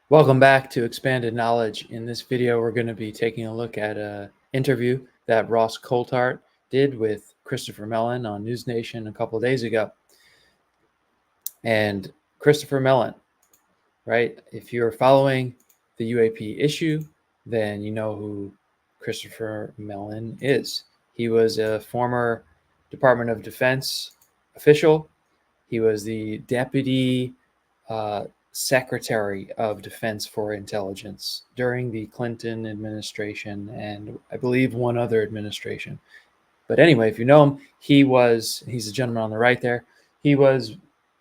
Welcome back to Expanded Knowledge. In this video, we're going to be taking a look at an interview that Ross Coulthart did with Christopher Mellon on News Nation a couple of days ago. And Christopher Mellon, right? If you're following the UAP issue, then you know who Christopher Mellon is. He was a former Department of Defense official. He was the deputy Secretary of Defense for Intelligence during the Clinton administration and I believe one other administration. But anyway, if you know him, he's a gentleman on the right there. He was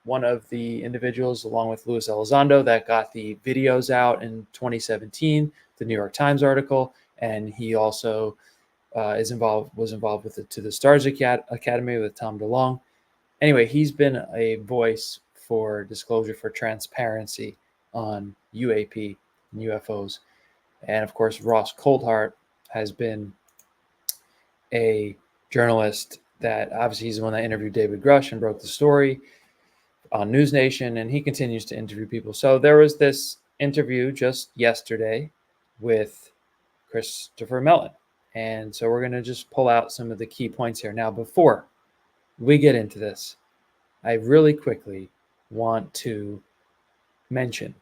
one of the individuals, along with Luis Elizondo, that got the videos out in 2017, the New York Times article, and he also was involved with the To the Stars Academy with Tom DeLonge. Anyway, he's been a voice for disclosure, for transparency on UAP and UFOs. And of course, Ross Coulthart has been a journalist that obviously he's the one that interviewed David Grush and broke the story on News Nation, and he continues to interview people. So there was this interview just yesterday with Christopher Mellon. And so we're going to just pull out some of the key points here. Now, before we get into this, I really quickly want to mention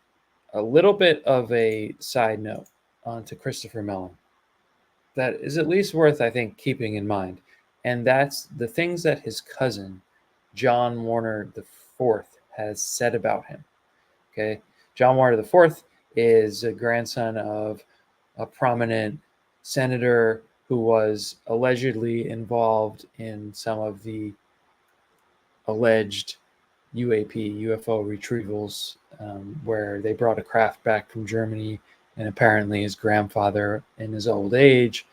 a little bit of a side note onto Christopher Mellon that is at least worth, I think, keeping in mind. And that's the things that his cousin, John Warner IV, has said about him. Okay. John Warner IV is a grandson of a prominent senator who was allegedly involved in some of the alleged UAP, UFO retrievals, where they brought a craft back from Germany, and apparently his grandfather, in his old age,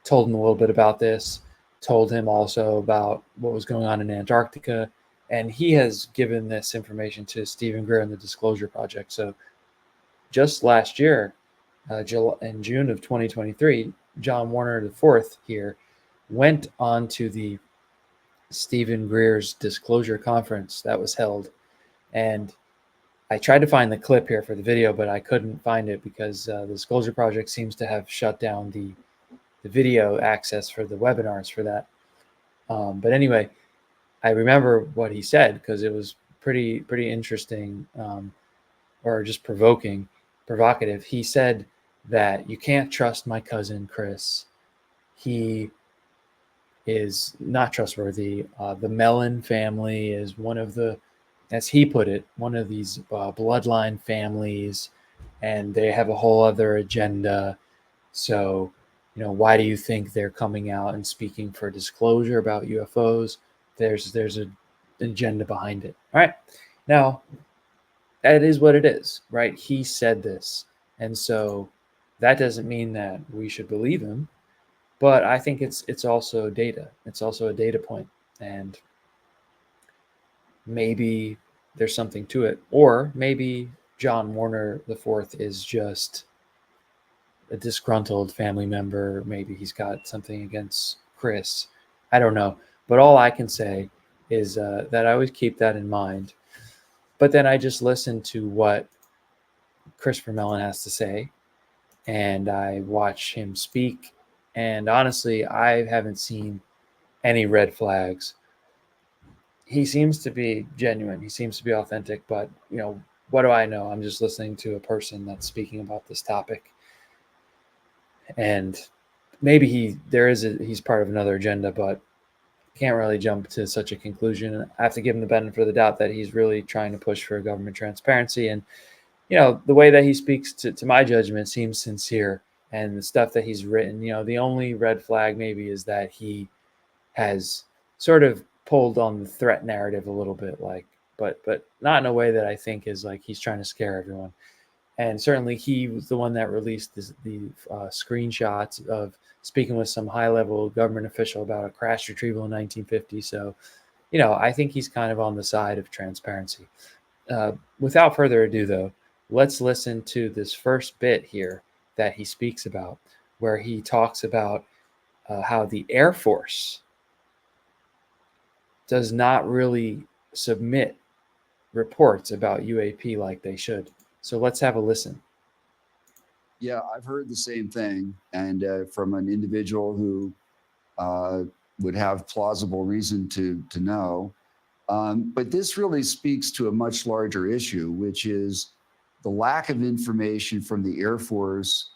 told him a little bit about this, told him also about what was going on in Antarctica, and he has given this information to Stephen Greer and the Disclosure Project. So just last year, in June of 2023, John Warner IV here went on to the Stephen Greer's Disclosure Conference that was held. And I tried to find the clip here for the video, but I couldn't find it because the Disclosure Project seems to have shut down the video access for the webinars for that. But anyway, I remember what he said because it was pretty interesting, or just provocative. He said that you can't trust my cousin Chris. He is not trustworthy. The Mellon family is one of the, as he put it, one of these bloodline families, and they have a whole other agenda. So, why do you think they're coming out and speaking for disclosure about UFOs? There's an agenda behind it. All right. Now, that is what it is, right? He said this. And so that doesn't mean that we should believe him. But I think it's also data. It's also a data point, and maybe there's something to it. Or maybe John Warner IV is just a disgruntled family member. Maybe he's got something against Chris. I don't know. But all I can say is that I always keep that in mind. But then I just listen to what Christopher Mellon has to say, and I watch him speak. And honestly, I haven't seen any red flags. He seems to be genuine. He seems to be authentic. But, what do I know? I'm just listening to a person that's speaking about this topic. And maybe he's part of another agenda, but can't really jump to such a conclusion. I have to give him the benefit of the doubt that he's really trying to push for government transparency. And, the way that he speaks, to my judgment, seems sincere. And the stuff that he's written, the only red flag maybe is that he has sort of pulled on the threat narrative a little bit, but not in a way that I think is like he's trying to scare everyone. And certainly he was the one that released the screenshots of speaking with some high-level government official about a crash retrieval in 1950. So, I think he's kind of on the side of transparency. Without further ado, though, let's listen to this first bit here that he speaks about, where he talks about how the Air Force does not really submit reports about UAP like they should. So let's have a listen. Yeah, I've heard the same thing, and from an individual who would have plausible reason to know. But this really speaks to a much larger issue, which is the lack of information from the Air Force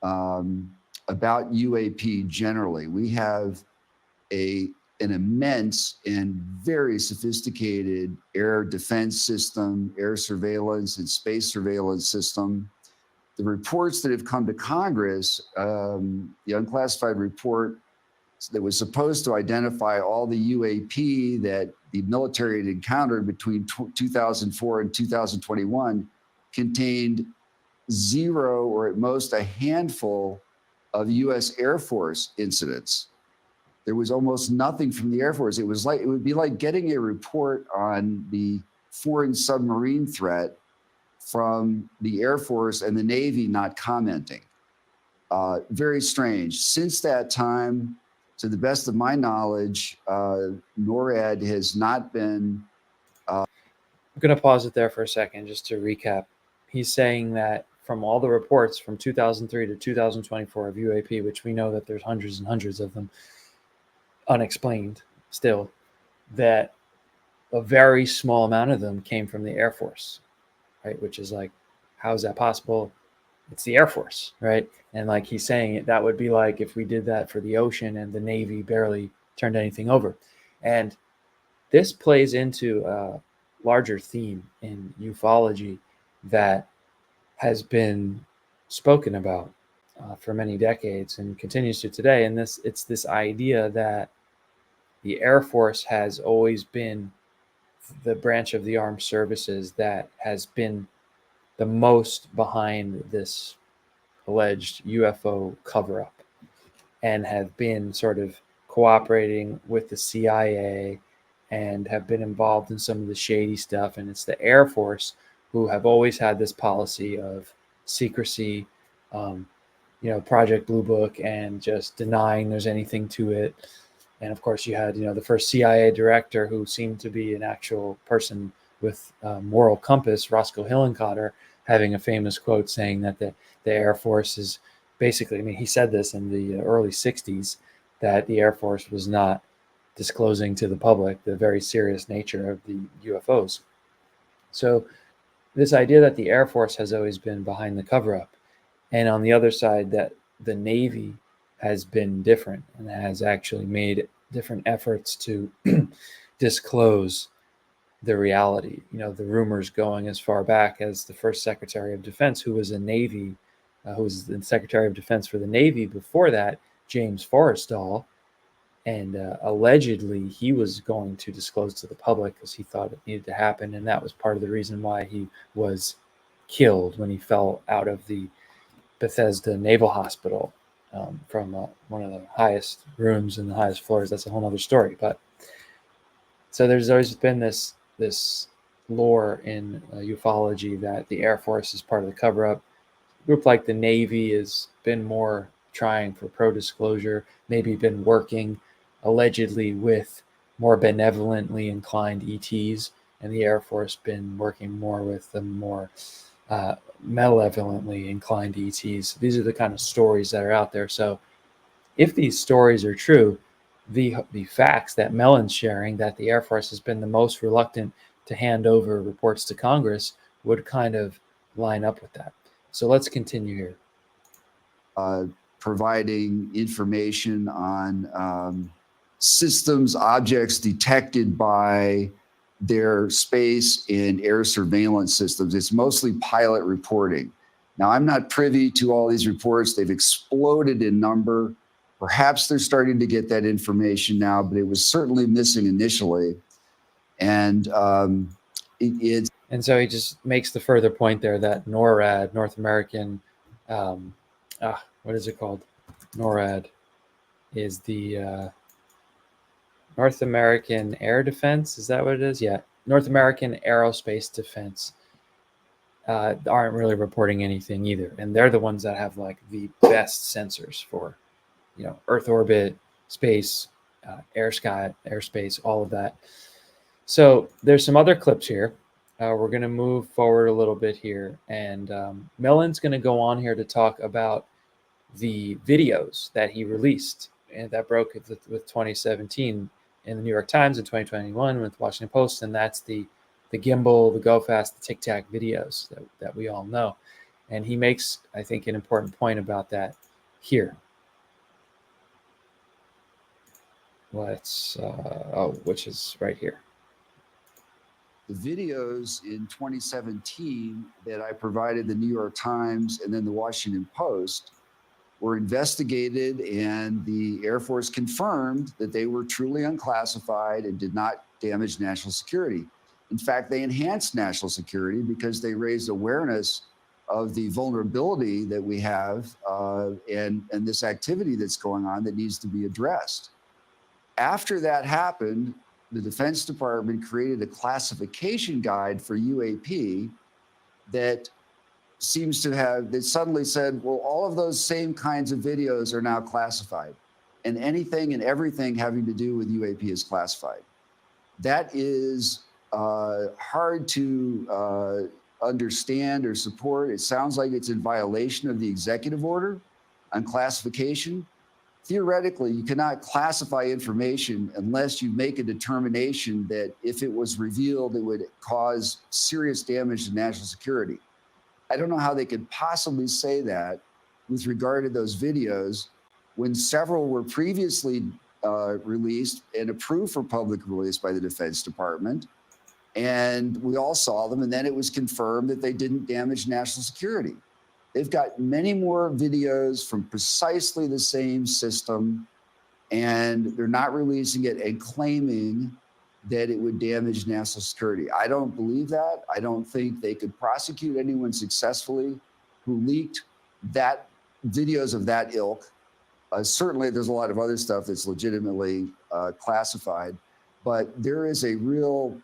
about UAP generally. We have an immense and very sophisticated air defense system, air surveillance, and space surveillance system. The reports that have come to Congress, the unclassified report that was supposed to identify all the UAP that the military had encountered between 2004 and 2021, contained zero or at most a handful of U.S. Air Force incidents. There was almost nothing from the Air Force. It would be like getting a report on the foreign submarine threat from the Air Force and the Navy not commenting. Very strange. Since that time, to the best of my knowledge, NORAD has not been. I'm going to pause it there for a second just to recap. He's saying that from all the reports from 2003 to 2024 of UAP, which we know that there's hundreds and hundreds of them unexplained still, that a very small amount of them came from the Air Force, right? Which is like, how is that possible? It's the Air Force, right? And like he's saying, that would be like if we did that for the ocean and the Navy barely turned anything over. And this plays into a larger theme in ufology that has been spoken about for many decades and continues to today. And it's this idea that the Air Force has always been the branch of the armed services that has been the most behind this alleged UFO cover up and have been sort of cooperating with the CIA and have been involved in some of the shady stuff. And it's the Air Force who have always had this policy of secrecy, Project Blue Book, and just denying there's anything to it. And of course, you had, the first CIA director who seemed to be an actual person with moral compass, Roscoe Hillenkotter, having a famous quote saying that the Air Force is basically, he said this in the early 60s, that the Air Force was not disclosing to the public the very serious nature of the UFOs. So this idea that the Air Force has always been behind the cover-up, and on the other side that the Navy has been different and has actually made different efforts to disclose the reality. The rumors going as far back as the first Secretary of Defense, who was who was the Secretary of Defense for the Navy before that, James Forrestal, and allegedly he was going to disclose to the public because he thought it needed to happen, and that was part of the reason why he was killed when he fell out of the Bethesda Naval Hospital from one of the highest rooms and the highest floors. That's a whole other story. But so there's always been this lore in ufology that the Air Force is part of the cover-up. A group like the Navy has been more trying for pro-disclosure, maybe been working allegedly with more benevolently inclined ETs, and the Air Force been working more with the more malevolently inclined ETs. These are the kind of stories that are out there. So if these stories are true, the facts that Mellon's sharing, that the Air Force has been the most reluctant to hand over reports to Congress, would kind of line up with that. So let's continue here. Providing information on systems, objects detected by their space and air surveillance systems. It's mostly pilot reporting. Now, I'm not privy to all these reports. They've exploded in number. Perhaps they're starting to get that information now, but it was certainly missing initially. And it's... And so he just makes the further point there that NORAD, North American, what is it called? NORAD is the North American Air Defense. Is that what it is? Yeah. North American Aerospace Defense aren't really reporting anything either. And they're the ones that have like the best sensors for, Earth orbit, space, airspace, all of that. So there's some other clips here. We're going to move forward a little bit here, and Mellon's going to go on here to talk about the videos that he released and that broke with 2017 in the New York Times, in 2021 with Washington Post, and that's the gimbal, the go fast, the tic tac videos that we all know. And he makes, I think, an important point about that here. Let's which is right here. The videos in 2017 that I provided the New York Times and then the Washington Post were investigated, and the Air Force confirmed that they were truly unclassified and did not damage national security. In fact, they enhanced national security because they raised awareness of the vulnerability that we have and this activity that's going on that needs to be addressed. After that happened, the Defense Department created a classification guide for UAP that seems to have, that suddenly said, well, all of those same kinds of videos are now classified, and anything and everything having to do with UAP is classified. That is hard to understand or support. It sounds like it's in violation of the executive order on classification. Theoretically, you cannot classify information unless you make a determination that if it was revealed, it would cause serious damage to national security. I don't know how they could possibly say that with regard to those videos when several were previously released and approved for public release by the Defense Department. And we all saw them, and then it was confirmed that they didn't damage national security. They've got many more videos from precisely the same system, and they're not releasing it and claiming that it would damage national security. I don't believe that. I don't think they could prosecute anyone successfully who leaked that videos of that ilk. Certainly, there's a lot of other stuff that's legitimately classified, but there is a real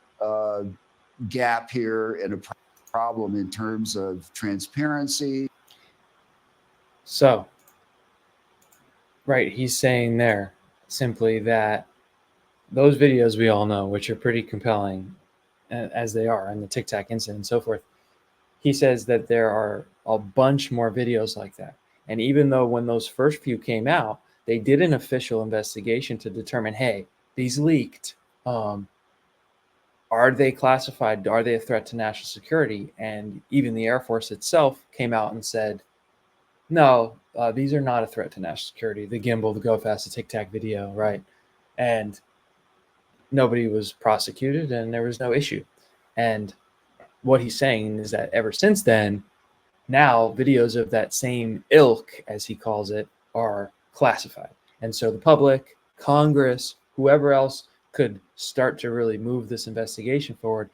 gap here and a problem in terms of transparency. So, right, he's saying there simply that those videos we all know, which are pretty compelling, as they are, and the Tic Tac incident and so forth, he says that there are a bunch more videos like that. And even though when those first few came out, they did an official investigation to determine, hey, these leaked. Are they classified? Are they a threat to national security? And even the Air Force itself came out and said, no, these are not a threat to national security. The gimbal, the go fast, the Tic Tac video, right? And nobody was prosecuted and there was no issue. And what he's saying is that ever since then, now videos of that same ilk, as he calls it, are classified. And so the public, Congress, whoever else could start to really move this investigation forward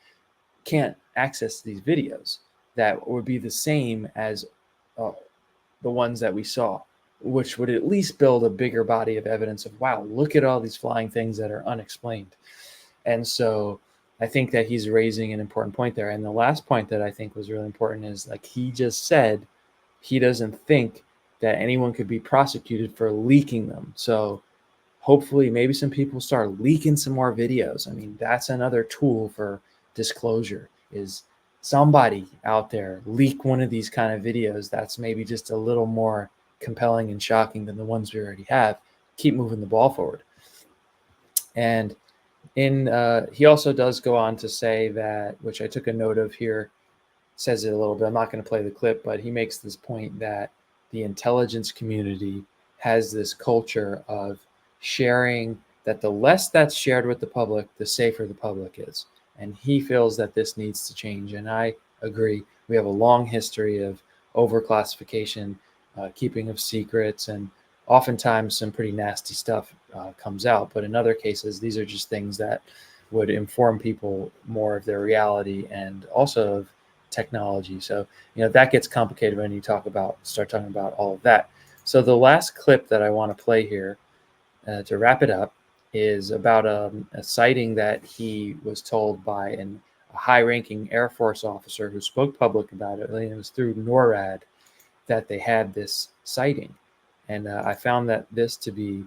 can't access these videos that would be the same as the ones that we saw, which would at least build a bigger body of evidence of, wow, look at all these flying things that are unexplained. And so I think that he's raising an important point there. And the last point that I think was really important is, like he just said, he doesn't think that anyone could be prosecuted for leaking them. So hopefully maybe some people start leaking some more videos. I mean, that's another tool for disclosure, is somebody out there leak one of these kind of videos that's maybe just a little more compelling and shocking than the ones we already have. Keep moving the ball forward. And he also does go on to say that, which I took a note of here, says it a little bit. I'm not going to play the clip, but he makes this point that the intelligence community has this culture of sharing, that the less that's shared with the public, the safer the public is. And he feels that this needs to change. And I agree. We have a long history of overclassification, keeping of secrets, and oftentimes some pretty nasty stuff comes out. But in other cases, these are just things that would inform people more of their reality and also of technology. So, that gets complicated when you start talking about all of that. So the last clip that I want to play here to wrap it up is about a sighting that he was told by a high-ranking Air Force officer who spoke public about it. It was through NORAD that they had this sighting. And I found this to be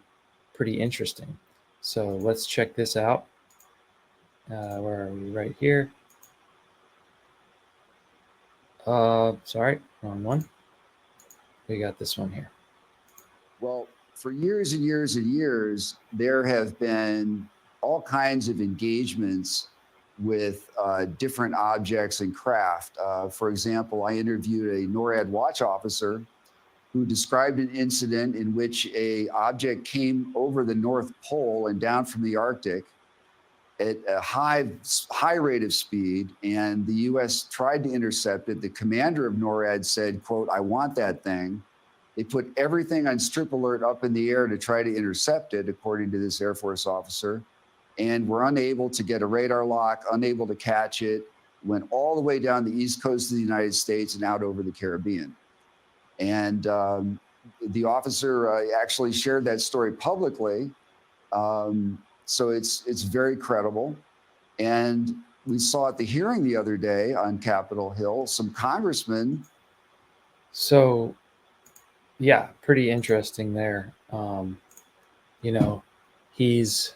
pretty interesting. So let's check this out. Where are we? Right here. Sorry, wrong one. We got this one here. Well, for years and years and years, there have been all kinds of engagements with different objects and craft. For example, I interviewed a NORAD watch officer who described an incident in which a object came over the North Pole and down from the Arctic at a high rate of speed, and the U.S. tried to intercept it. The commander of NORAD said, quote, "I want that thing." They put everything on strip alert up in the air to try to intercept it, according to this Air Force officer, and were unable to get a radar lock, unable to catch it, went all the way down the east coast of the United States and out over the Caribbean. And the officer actually shared that story publicly. So it's very credible. And we saw at the hearing the other day on Capitol Hill, some congressmen. So, yeah, pretty interesting there. You know, he's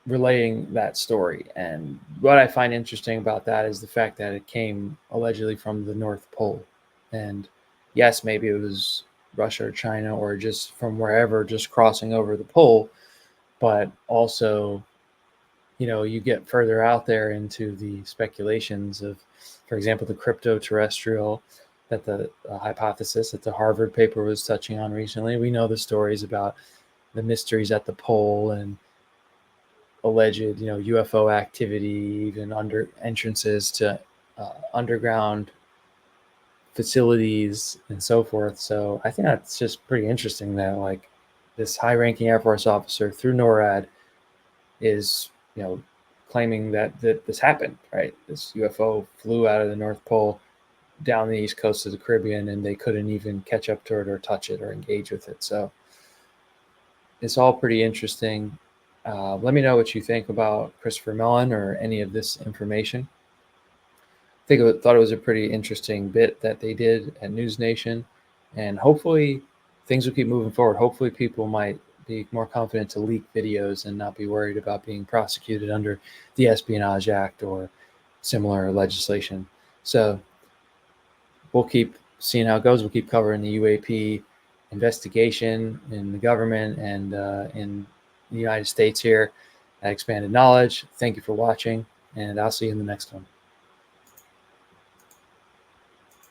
relaying that story. And what I find interesting about that is the fact that it came allegedly from the North Pole. And yes, maybe it was Russia or China or just from wherever, just crossing over the pole. But also, you know, you get further out there into the speculations of, for example, the crypto-terrestrial, that the hypothesis that the Harvard paper was touching on recently. We know the stories about the mysteries at the pole and alleged, you know, UFO activity, even under entrances to underground facilities and so forth. So I think that's just pretty interesting that, like, this high-ranking Air Force officer through NORAD is, you know, claiming that this happened, right? This UFO flew out of the North Pole down the east coast of the Caribbean, and they couldn't even catch up to it or touch it or engage with it. So it's all pretty interesting. Let me know what you think about Christopher Mellon or any of this information. I thought it was a pretty interesting bit that they did at News Nation, and hopefully things will keep moving forward. Hopefully people might be more confident to leak videos and not be worried about being prosecuted under the Espionage Act or similar legislation. So we'll keep seeing how it goes. We'll keep covering the UAP investigation in the government and in the United States here at Expanded Knowledge. Thank you for watching, and I'll see you in the next one.